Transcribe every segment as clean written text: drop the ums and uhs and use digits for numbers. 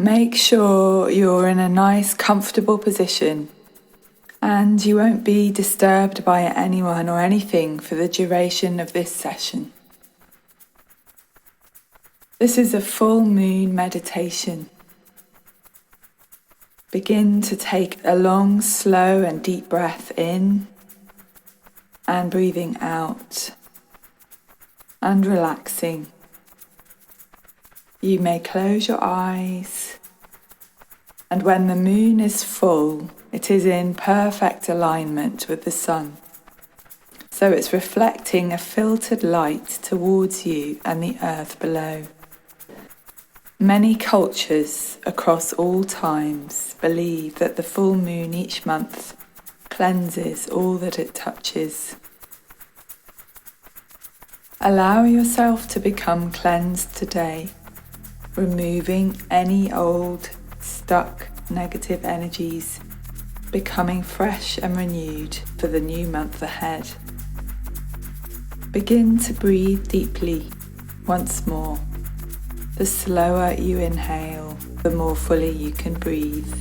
Make sure you're in a nice, comfortable position and you won't be disturbed by anyone or anything for the duration of this session. This is a full moon meditation. Begin to take a long, slow and deep breath in and breathing out and relaxing. You may close your eyes, and when the moon is full, it is in perfect alignment with the sun. So it's reflecting a filtered light towards you and the earth below. Many cultures across all times believe that the full moon each month cleanses all that it touches. Allow yourself to become cleansed today, removing any old, stuck, negative energies, becoming fresh and renewed for the new month ahead. Begin to breathe deeply once more. The slower you inhale, the more fully you can breathe.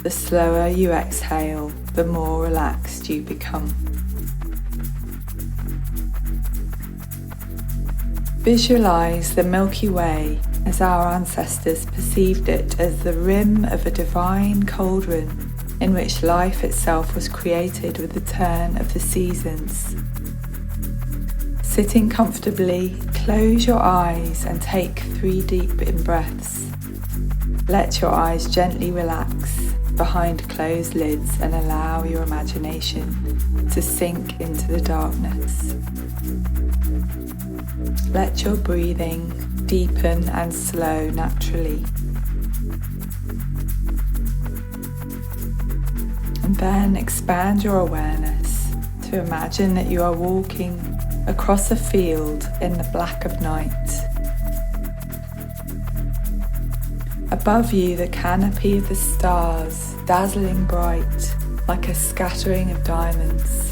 The slower you exhale, the more relaxed you become. Visualize the Milky Way as our ancestors perceived it as the rim of a divine cauldron in which life itself was created with the turn of the seasons. Sitting comfortably, close your eyes and take 3 deep in-breaths. Let your eyes gently relax behind closed lids and allow your imagination to sink into the darkness. Let your breathing deepen and slow naturally. And then expand your awareness to imagine that you are walking across a field in the black of night. Above you, the canopy of the stars, dazzling bright like a scattering of diamonds.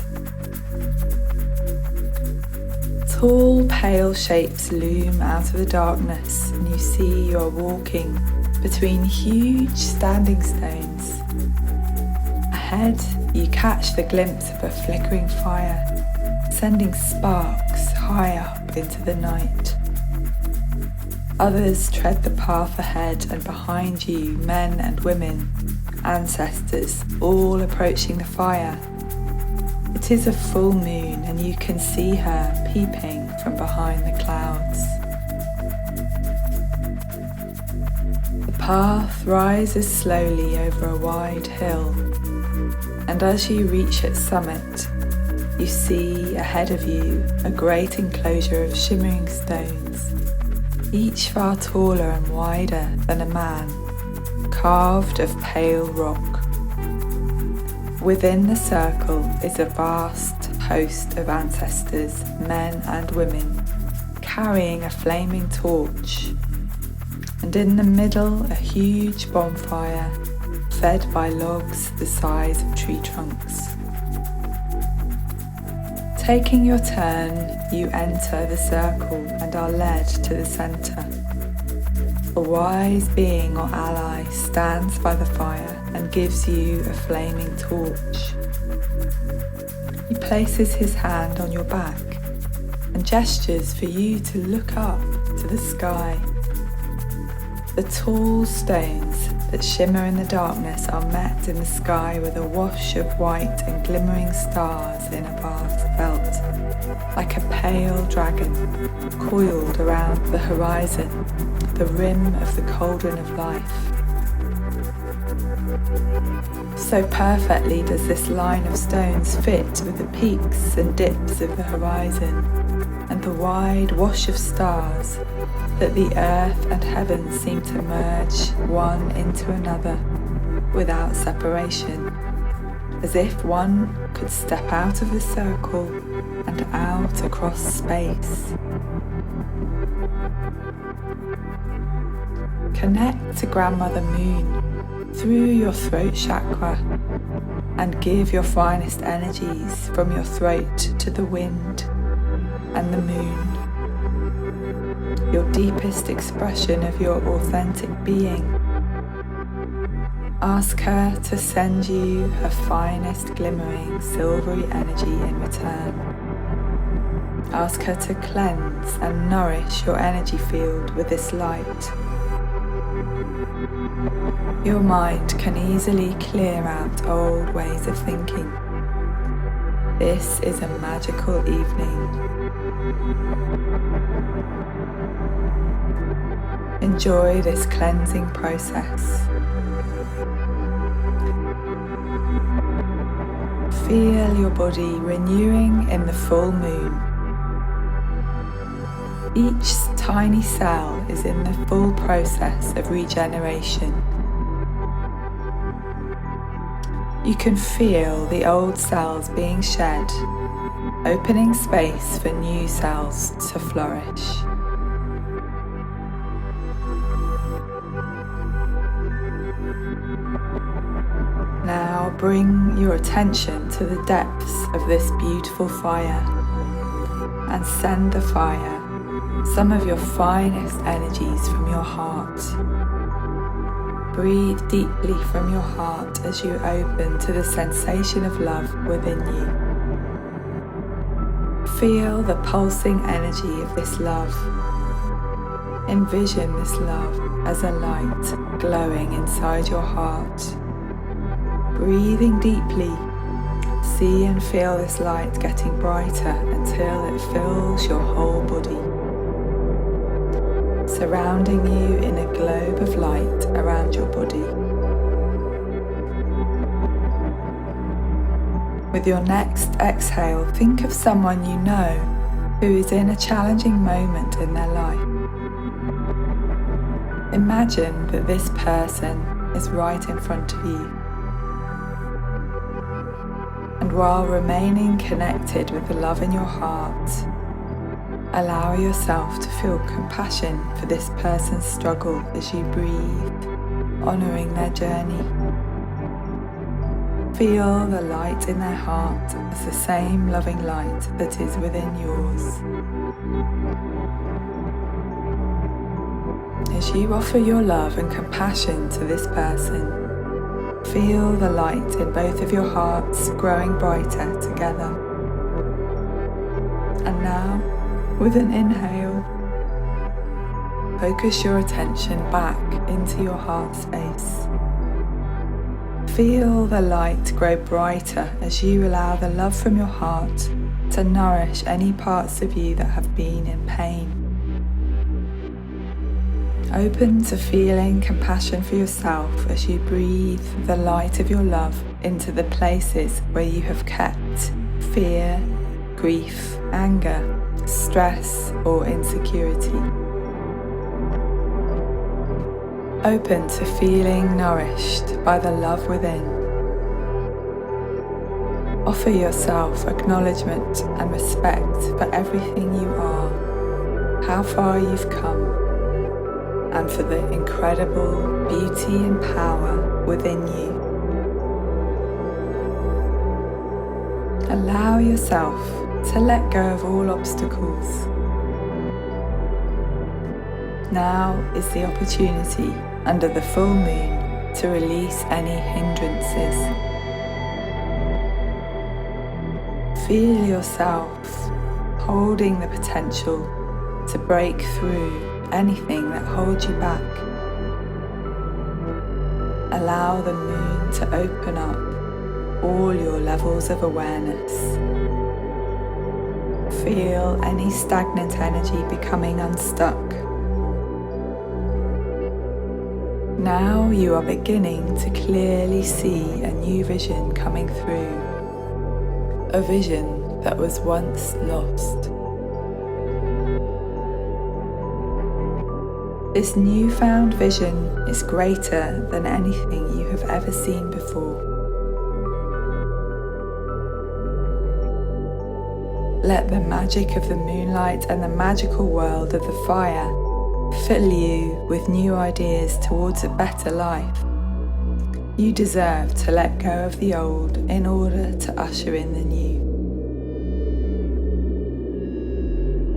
Tall, pale shapes loom out of the darkness, and you see you are walking between huge standing stones. Ahead, you catch the glimpse of a flickering fire, sending sparks high up into the night. Others tread the path ahead, and behind you, men and women, ancestors, all approaching the fire. It is a full moon, and you can see her peeping from behind the clouds. The path rises slowly over a wide hill, and as you reach its summit, you see ahead of you a great enclosure of shimmering stones, each far taller and wider than a man, carved of pale rock. Within the circle is a vast host of ancestors, men and women, carrying a flaming torch, and in the middle a huge bonfire fed by logs the size of tree trunks. Taking your turn, you enter the circle and are led to the center. A wise being or ally stands by the fire and gives you a flaming torch. He places his hand on your back and gestures for you to look up to the sky. The tall stones that shimmer in the darkness are met in the sky with a wash of white and glimmering stars in a vast belt, like a pale dragon coiled around the horizon, the rim of the cauldron of life. So perfectly does this line of stones fit with the peaks and dips of the horizon and the wide wash of stars that the earth and heaven seem to merge one into another without separation, as if one could step out of the circle and out across space. Connect to Grandmother Moon through your throat chakra and give your finest energies from your throat to the wind and the moon. Your deepest expression of your authentic being. Ask her to send you her finest glimmering silvery energy in return. Ask her to cleanse and nourish your energy field with this light. Your mind can easily clear out old ways of thinking. This is a magical evening. Enjoy this cleansing process. Feel your body renewing in the full moon. Each tiny cell is in the full process of regeneration. You can feel the old cells being shed, opening space for new cells to flourish. Now bring your attention to the depths of this beautiful fire and send the fire some of your finest energies from your heart. Breathe deeply from your heart as you open to the sensation of love within you. Feel the pulsing energy of this love. Envision this love as a light glowing inside your heart. Breathing deeply, see and feel this light getting brighter until it fills your whole body, surrounding you in a globe of light around your body. With your next exhale, think of someone you know who is in a challenging moment in their life. Imagine that this person is right in front of you. And while remaining connected with the love in your heart, allow yourself to feel compassion for this person's struggle as you breathe, honoring their journey. Feel the light in their heart as the same loving light that is within yours. As you offer your love and compassion to this person, feel the light in both of your hearts growing brighter together. And now, with an inhale, focus your attention back into your heart space. Feel the light grow brighter as you allow the love from your heart to nourish any parts of you that have been in pain. Open to feeling compassion for yourself as you breathe the light of your love into the places where you have kept fear, grief, anger, stress, or insecurity. Open to feeling nourished by the love within. Offer yourself acknowledgement and respect for everything you are, how far you've come, and for the incredible beauty and power within you. Allow yourself to let go of all obstacles. Now is the opportunity under the full moon to release any hindrances. Feel yourself holding the potential to break through anything that holds you back. Allow the moon to open up all your levels of awareness. Feel any stagnant energy becoming unstuck. Now you are beginning to clearly see a new vision coming through. A vision that was once lost. This newfound vision is greater than anything you have ever seen before. Let the magic of the moonlight and the magical world of the fire fill you with new ideas towards a better life. You deserve to let go of the old in order to usher in the new.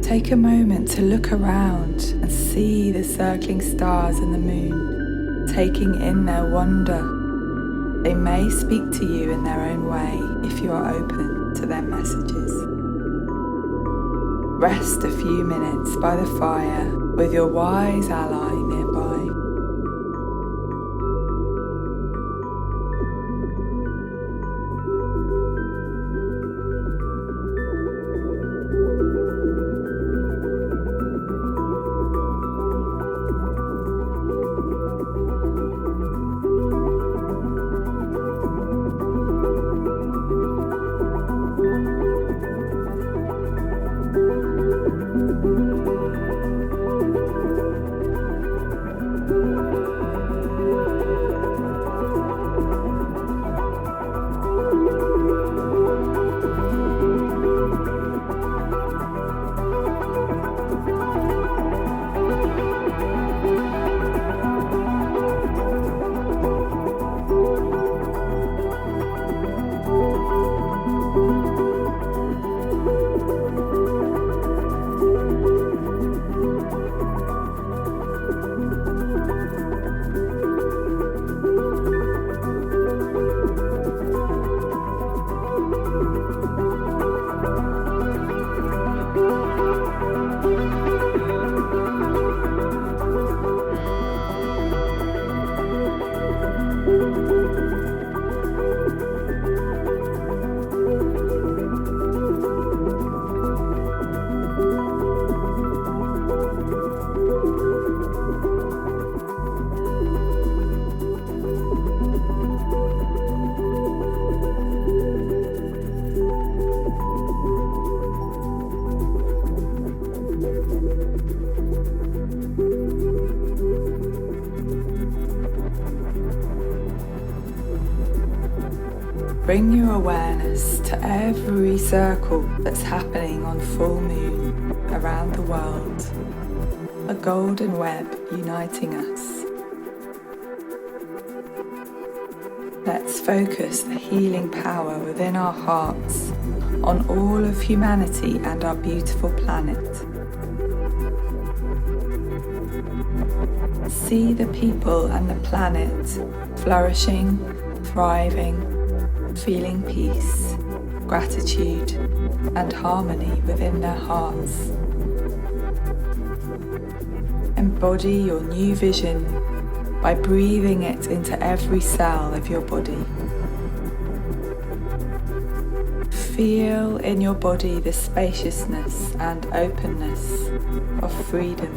Take a moment to look around and see the circling stars and the moon, taking in their wonder. They may speak to you in their own way if you are open to their messages. Rest a few minutes by the fire with your wise ally nearby. Bring your awareness to every circle that's happening on full moon around the world, a golden web uniting us. Let's focus the healing power within our hearts on all of humanity and our beautiful planet. See the people and the planet flourishing, thriving, feeling peace, gratitude, and harmony within their hearts. Embody your new vision by breathing it into every cell of your body. Feel in your body the spaciousness and openness of freedom.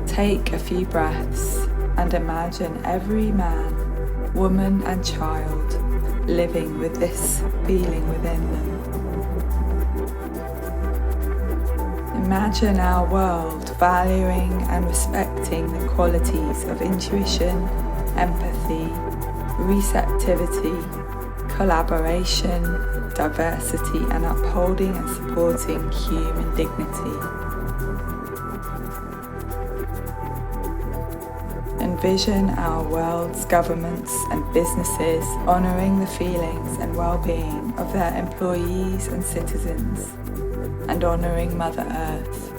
Take a few breaths and imagine every man, woman, and child living with this feeling within them. Imagine our world valuing and respecting the qualities of intuition, empathy, receptivity, collaboration, diversity, and upholding and supporting human dignity. Envision our world's governments and businesses honouring the feelings and well-being of their employees and citizens, and honouring Mother Earth.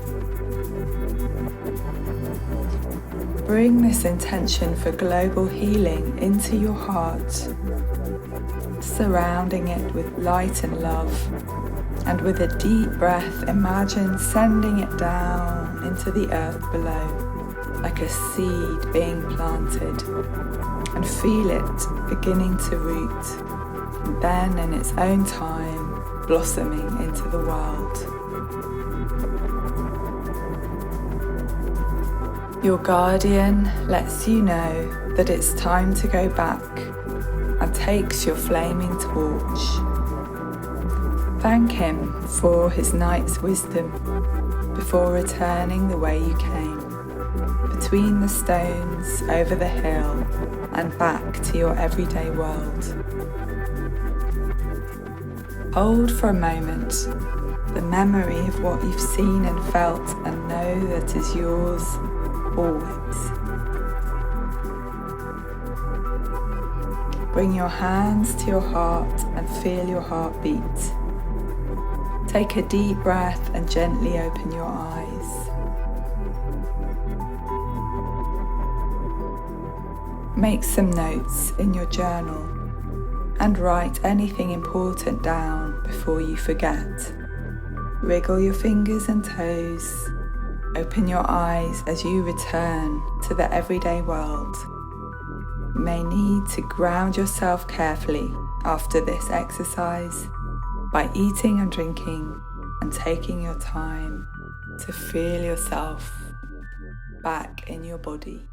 Bring this intention for global healing into your heart, surrounding it with light and love, and with a deep breath, imagine sending it down into the earth below, like a seed being planted, and feel it beginning to root, and then in its own time blossoming into the world. Your guardian lets you know that it's time to go back and takes your flaming torch. Thank him for his night's wisdom before returning the way you came, between the stones, over the hill, and back to your everyday world. Hold for a moment the memory of what you've seen and felt, and know that is yours always. Bring your hands to your heart and feel your heart beat. Take a deep breath and gently open your eyes. Make some notes in your journal and write anything important down before you forget. Wriggle your fingers and toes. Open your eyes as you return to the everyday world. You may need to ground yourself carefully after this exercise by eating and drinking and taking your time to feel yourself back in your body.